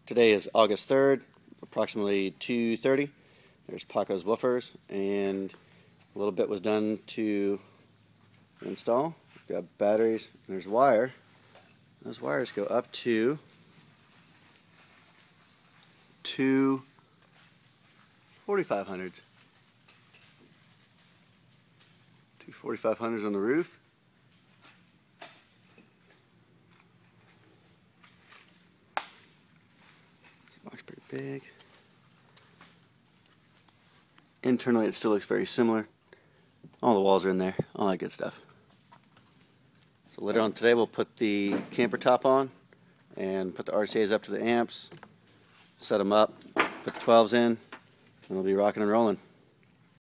Today is August 3rd, approximately 2:30. There's Paco's woofers, and a little bit was done to install. We've got batteries, and there's wire. Those wires go up to two 4500s. Two 4500s on the roof. This box is pretty big. Internally it still looks very similar. All the walls are in there, all that good stuff. So later on today we'll put the camper top on and put the RCAs up to the amps, set them up, put the 12s in, and we'll be rocking and rolling.